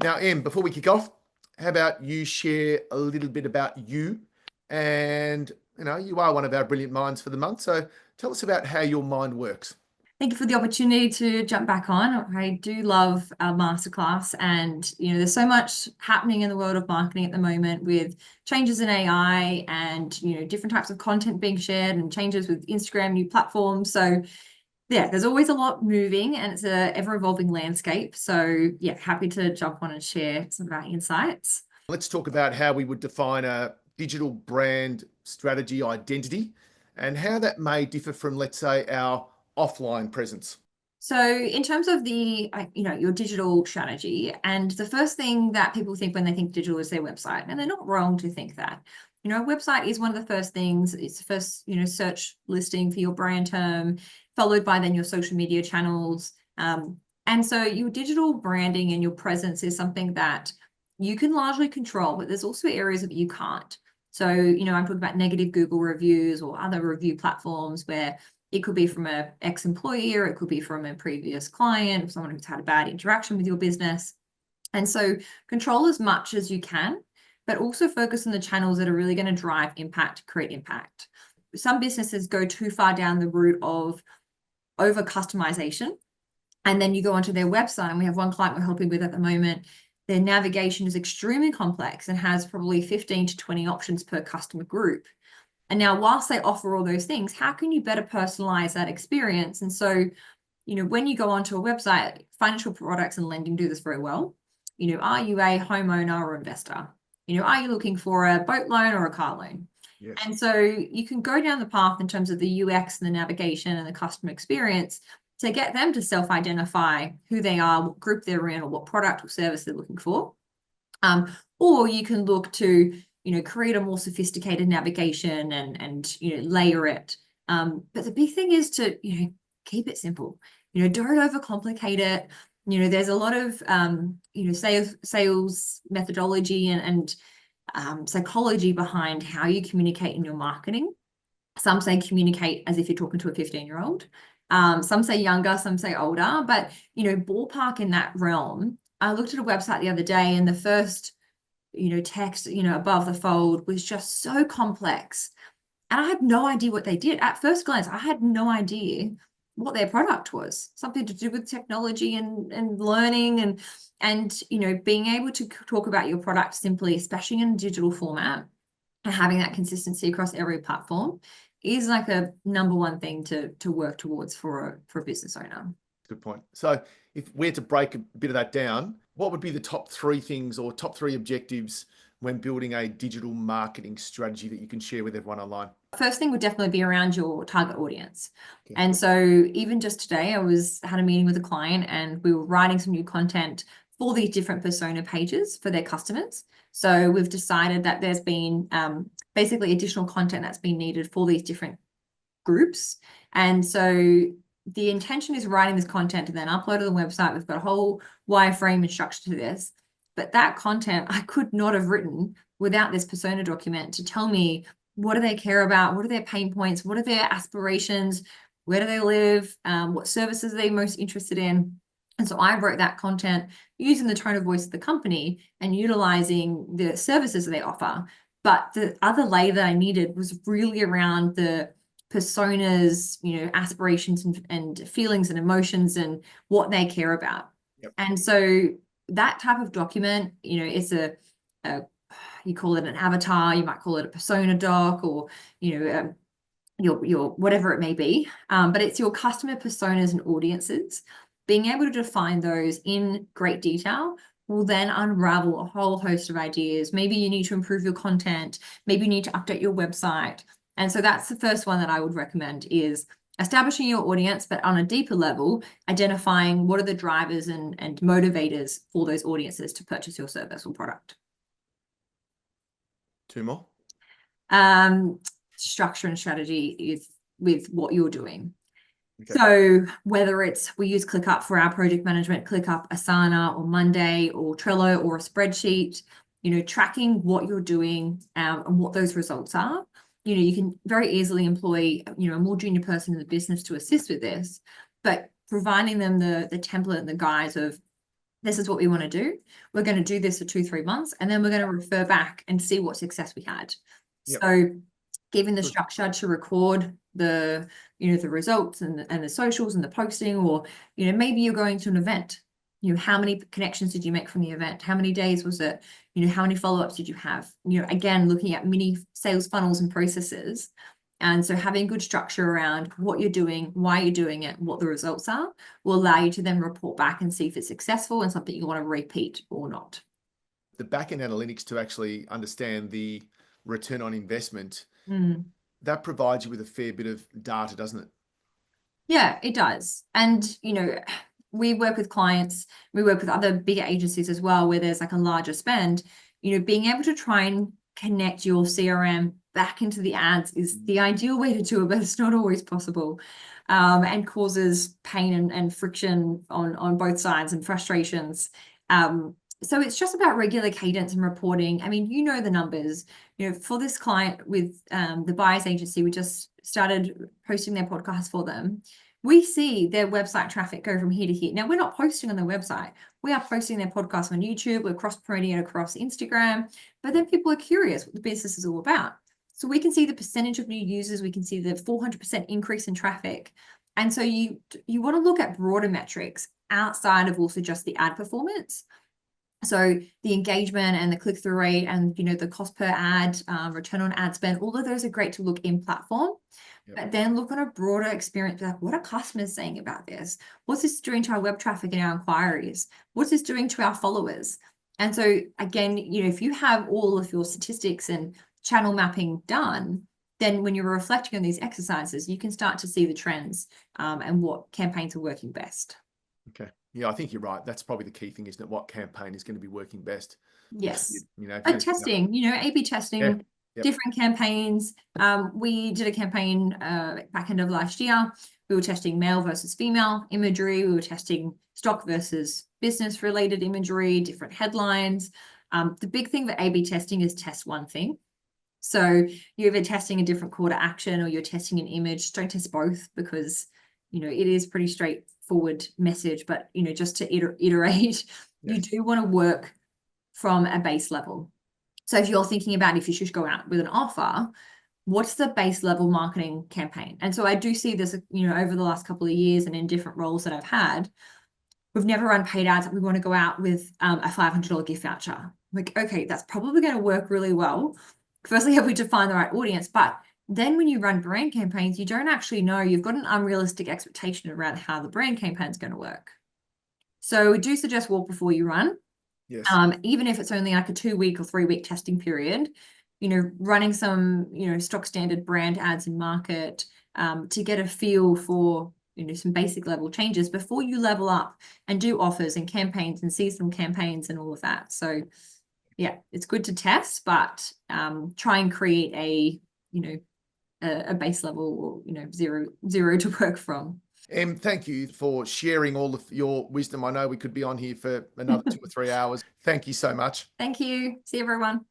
Now, Em, before we kick off, how about you share a little bit about you? And, you are one of our brilliant minds for the month. So tell us about how your mind works. Thank you for the opportunity to jump back on. I do love our masterclass, and there's so much happening in the world of marketing at the moment with changes in AI and different types of content being shared and changes with Instagram, new platforms. So yeah, there's always a lot moving, and it's a ever-evolving landscape. So yeah, happy to jump on and share some of our insights. Let's talk about how we would define a digital brand strategy identity and how that may differ from, let's say, our offline presence. So in terms of your digital strategy, and the first thing that people think when they think digital is their website, and they're not wrong to think that. A website is one of the first things. It's the first, search listing for your brand term, followed by then your social media channels. And so your digital branding and your presence is something that you can largely control, but there's also areas that you can't. So, I'm talking about negative Google reviews or other review platforms where it could be from an ex-employee, or it could be from a previous client, or someone who's had a bad interaction with your business. And so control as much as you can, but also focus on the channels that are really going to drive impact, create impact. Some businesses go too far down the route of over customization. And then you go onto their website, and we have one client we're helping with at the moment. Their navigation is extremely complex and has probably 15 to 20 options per customer group. And now, whilst they offer all those things, how can you better personalize that experience? And so, when you go onto a website, financial products and lending do this very well. Are you a homeowner or investor? Are you looking for a boat loan or a car loan? Yes. And so you can go down the path in terms of the UX and the navigation and the customer experience to get them to self-identify who they are, what group they're in, or what product or service they're looking for. Or you can look to create a more sophisticated navigation and layer it. But the big thing is to keep it simple. Don't overcomplicate it. There's a lot of sales methodology and psychology behind how you communicate in your marketing. Some say communicate as if you're talking to a 15-year-old. Some say younger, some say older, but ballpark in that realm. I looked at a website the other day, and the first text above the fold was just so complex, and I had no idea what they did. At first glance, I had no idea what their product was. Something to do with technology and learning and being able to talk about your product simply, especially in a digital format, and having that consistency across every platform is like a number one thing to work towards for a business owner. Good point. So if we're to break a bit of that down, what would be the top three things or top three objectives when building a digital marketing strategy that you can share with everyone online? First thing would definitely be around your target audience. Okay. And so even just today, I had a meeting with a client, and we were writing some new content for these different persona pages for their customers. So we've decided that there's been basically additional content that's been needed for these different groups. And so the intention is writing this content and then upload to the website. We've got a whole wireframe and structure to this. But that content I could not have written without this persona document to tell me what do they care about, what are their pain points, what are their aspirations, where do they live, what services are they most interested in. And so I wrote that content using the tone of voice of the company and utilizing the services that they offer. But the other layer that I needed was really around the personas, aspirations and feelings and emotions and what they care about. Yep. And so that type of document, it's you call it an avatar, you might call it a persona doc, or your whatever it may be, but it's your customer personas and audiences. Being able to define those in great detail will then unravel a whole host of ideas. Maybe you need to improve your content, maybe you need to update your website. And so that's the first one that I would recommend, is establishing your audience, but on a deeper level, identifying what are the drivers and motivators for those audiences to purchase your service or product. Two more. Structure and strategy is with what you're doing. Okay. So whether we use ClickUp for our project management, ClickUp, Asana, or Monday, or Trello, or a spreadsheet, tracking what you're doing and what those results are. You can very easily employ, a more junior person in the business to assist with this, but providing them the template and the guise of this is what we want to do. We're going to do this for 2-3 months, and then we're going to refer back and see what success we had. Yep. So giving the Good. structure to record the, the results and the socials and the posting, or, maybe you're going to an event. How many connections did you make from the event? How many days was it? How many follow-ups did you have? Again, looking at mini sales funnels and processes. And so having good structure around what you're doing, why you're doing it, what the results are, will allow you to then report back and see if it's successful and something you want to repeat or not. The back-end analytics to actually understand the return on investment, that provides you with a fair bit of data, doesn't it? Yeah, it does. And, we work with clients, we work with other bigger agencies as well, where there's like a larger spend, being able to try and connect your CRM back into the ads is the ideal way to do it, but it's not always possible, and causes pain and friction on both sides and frustrations. So it's just about regular cadence and reporting. I mean, the numbers, for this client with the buyer's agency, we just started posting their podcast for them. We see their website traffic go from here to here. Now, we're not posting on their website. We are posting their podcast on YouTube. We're cross-promoting it across Instagram. But then people are curious what the business is all about. So we can see the percentage of new users. We can see the 400% increase in traffic. And so you want to look at broader metrics outside of also just the ad performance. So the engagement and the click-through rate and, the cost per ad, return on ad spend, all of those are great to look in platform. Yep. But then look on a broader experience, like what are customers saying about this? What's this doing to our web traffic and our inquiries? What's this doing to our followers? And so again, if you have all of your statistics and channel mapping done, then when you're reflecting on these exercises, you can start to see the trends and what campaigns are working best. Okay. Yeah, I think you're right. That's probably the key thing, isn't it? What campaign is going to be working best? Yes. If testing, A/B testing, yeah. Yep. different campaigns. We did a campaign back end of last year. We were testing male versus female imagery. We were testing stock versus business related imagery, different headlines. The big thing with A/B testing is test one thing. So you're either testing a different call to action or you're testing an image. Don't test both, because it is pretty straightforward message, but just to iterate, you do want to work from a base level. So if you're thinking about if you should go out with an offer, what's the base level marketing campaign? And so I do see this, over the last couple of years and in different roles that I've had, we've never run paid ads. We want to go out with a $500 gift voucher. Like, okay, that's probably going to work really well. Firstly, have we defined the right audience? But then when you run brand campaigns, you don't actually know. You've got an unrealistic expectation around how the brand campaign is going to work. So we do suggest walk before you run. Yes. Even if it's only like a 2-week or 3-week testing period, running some, stock standard brand ads in market to get a feel for, some basic level changes before you level up and do offers and campaigns and seasonal campaigns and all of that. So yeah, it's good to test, but try and create a base level or, zero to work from. Em, thank you for sharing all of your wisdom. I know we could be on here for another 2 or 3 hours. Thank you so much. Thank you. See everyone.